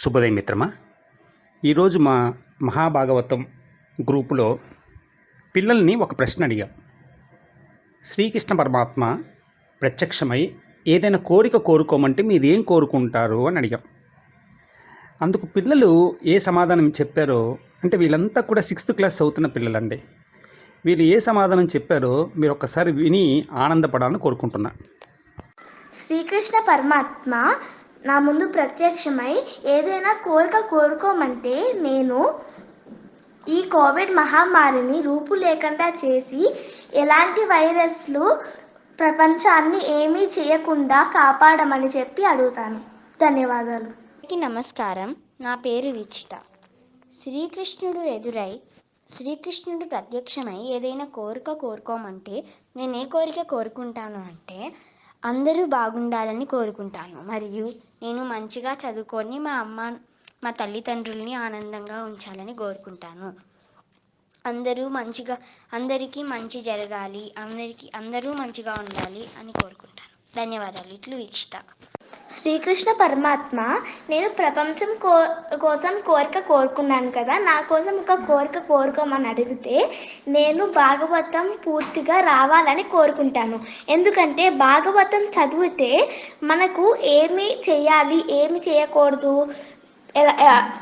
శుభోదయం మిత్రమా. ఈరోజు మా మహాభాగవతం గ్రూపులో పిల్లల్ని ఒక ప్రశ్న అడిగాం. శ్రీకృష్ణ పరమాత్మ ప్రత్యక్షమై ఏదైనా కోరిక కోరుకోమంటే మీరు ఏం కోరుకుంటారు అని అడిగాం. అందుకు పిల్లలు ఏ సమాధానం చెప్పారో, అంటే వీళ్ళంతా కూడా 6th క్లాస్ చదువుతున్న పిల్లలండి. వీళ్ళు ఏ సమాధానం చెప్పారో మీరు ఒక్కసారి విని ఆనందపడాలని కోరుకుంటున్నా. శ్రీకృష్ణ పరమాత్మ నా ముందు ప్రత్యక్షమై ఏదైనా కోరిక కోరుకోమంటే నేను ఈ కోవిడ్ మహమ్మారిని రూపు లేకుండా చేసి ఎలాంటి వైరస్లు ప్రపంచాన్ని ఏమీ చేయకుండా కాపాడమని చెప్పి అడుగుతాను. ధన్యవాదాలు. నమస్కారం. నా పేరు వీక్షిత. శ్రీకృష్ణుడు ప్రత్యక్షమై ఏదైనా కోరిక కోరుకోమంటే నేను ఏ కోరిక కోరుకుంటాను అంటే అందరూ బాగుండాలని కోరుకుంటాను. మరియు నేను మంచిగా చదువుకొని మా తల్లిదండ్రుల్ని ఆనందంగా ఉంచాలని కోరుకుంటాను. అందరికీ మంచి జరగాలి, అందరూ మంచిగా ఉండాలి అని కోరుకుంటాను. ధన్యవాదాలు. ఇట్లు వీక్షిత. శ్రీకృష్ణ పరమాత్మ నేను ప్రపంచం కోసం కోరిక కోరుకున్నాను కదా, నా కోసం ఒక కోరిక కోరుకోమని అడిగితే నేను భాగవతం పూర్తిగా రావాలని కోరుకుంటాను. ఎందుకంటే భాగవతం చదివితే మనకు ఏమి చేయాలి, ఏమి చేయకూడదు,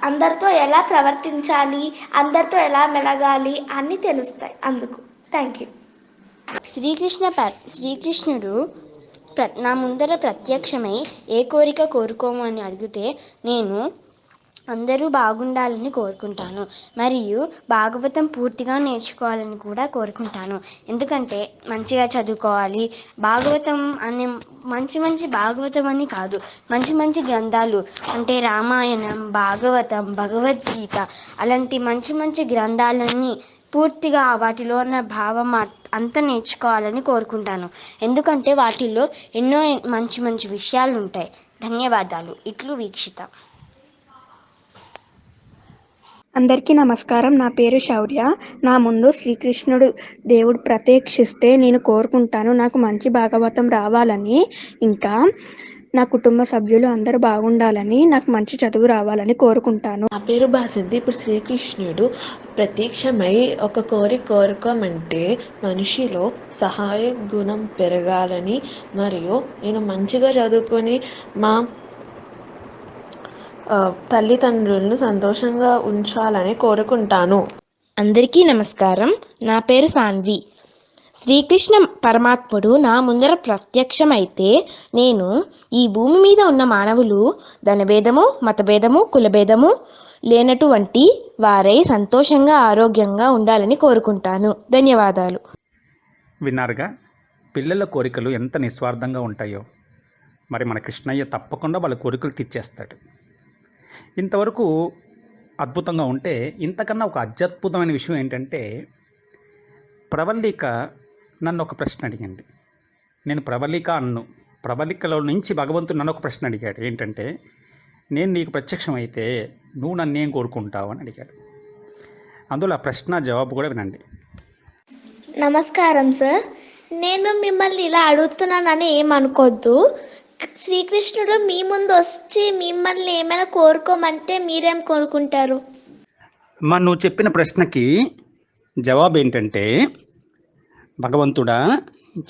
అందరితో ఎలా ప్రవర్తించాలి, అందరితో ఎలా మెలగాలి అన్నీ తెలుస్తాయి. అందుకు థ్యాంక్ యూ. శ్రీకృష్ణుడు నా ముందర ప్రత్యక్షమై ఏ కోరిక కోరుకోమని అడిగితే నేను అందరూ బాగుండాలని కోరుకుంటాను. మరియు భాగవతం పూర్తిగా నేర్చుకోవాలని కూడా కోరుకుంటాను. ఎందుకంటే మంచిగా చదువుకోవాలి. భాగవతం అనే మంచి భాగవతం అని కాదు, మంచి గ్రంథాలు అంటే రామాయణం, భాగవతం, భగవద్గీత అలాంటి మంచి గ్రంథాలన్నీ పూర్తిగా వాటిలో ఉన్న భావం అంతా నేర్చుకోవాలని కోరుకుంటాను. ఎందుకంటే వాటిల్లో ఎన్నో మంచి విషయాలు ఉంటాయి. ధన్యవాదాలు. ఇట్లు వీక్షిత. అందరికీ నమస్కారం. నా పేరు శౌర్య. నా ముందు శ్రీకృష్ణుడు దేవుడు ప్రత్యక్షిస్తే నేను కోరుకుంటాను నాకు మంచి భాగవతం రావాలని, ఇంకా నా కుటుంబ సభ్యులు అందరూ బాగుండాలని, నాకు మంచి చదువు రావాలని కోరుకుంటాను. నా పేరు బాసిద్ది. ఇప్పుడు శ్రీకృష్ణుడు ప్రత్యక్షమై ఒక కోరుకోమంటే మనిషిలో సహాయ గుణం పెరగాలని, మరియు నేను మంచిగా చదువుకొని మా తల్లిదండ్రులను సంతోషంగా ఉంచాలని కోరుకుంటాను. అందరికీ నమస్కారం. నా పేరు సాన్వి. శ్రీకృష్ణ పరమాత్ముడు నా ముందర ప్రత్యక్షమైతే నేను ఈ భూమి మీద ఉన్న మానవులు ధనభేదము, మతభేదము, కులభేదము లేనటువంటి వారై సంతోషంగా ఆరోగ్యంగా ఉండాలని కోరుకుంటాను. ధన్యవాదాలు. విన్నారుగా, పిల్లల కోరికలు ఎంత నిస్వార్థంగా ఉంటాయో. మరి మన కృష్ణయ్య తప్పకుండా వాళ్ళ కోరికలు తీర్చేస్తాడు. ఇంతవరకు అద్భుతంగా ఉంటే ఇంతకన్నా ఒక అత్యద్భుతమైన విషయం ఏంటంటే, ప్రవల్లిక నన్ను ఒక ప్రశ్న అడిగింది. నేను ప్రవల్లికలో నుంచి భగవంతుడు నన్ను ఒక ప్రశ్న అడిగాడు. ఏంటంటే, నేను నీకు ప్రత్యక్షమైతే నువ్వు నన్నేం కోరుకుంటావు అని అడిగాడు. అందులో ఆ ప్రశ్న జవాబు కూడా వినండి. నమస్కారం సార్. నేను మిమ్మల్ని ఇలా అడుగుతున్నానని ఏమనుకోవద్దు. శ్రీకృష్ణుడు మీ ముందు వచ్చి మిమ్మల్ని ఏమైనా కోరుకోమంటే మీరేం కోరుకుంటారు? నువ్వు చెప్పిన ప్రశ్నకి జవాబు ఏంటంటే, భగవంతుడా,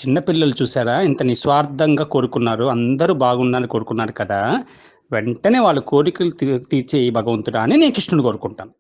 చిన్నపిల్లలు చూసారా ఇంత నిస్వార్థంగా కోరుకున్నారు, అందరూ బాగుండాలని కోరుకున్నారు కదా, వెంటనే వాళ్ళ కోరికలు తీర్చే భగవంతుడా అని నేను కృష్ణుని కోరుకుంటాను.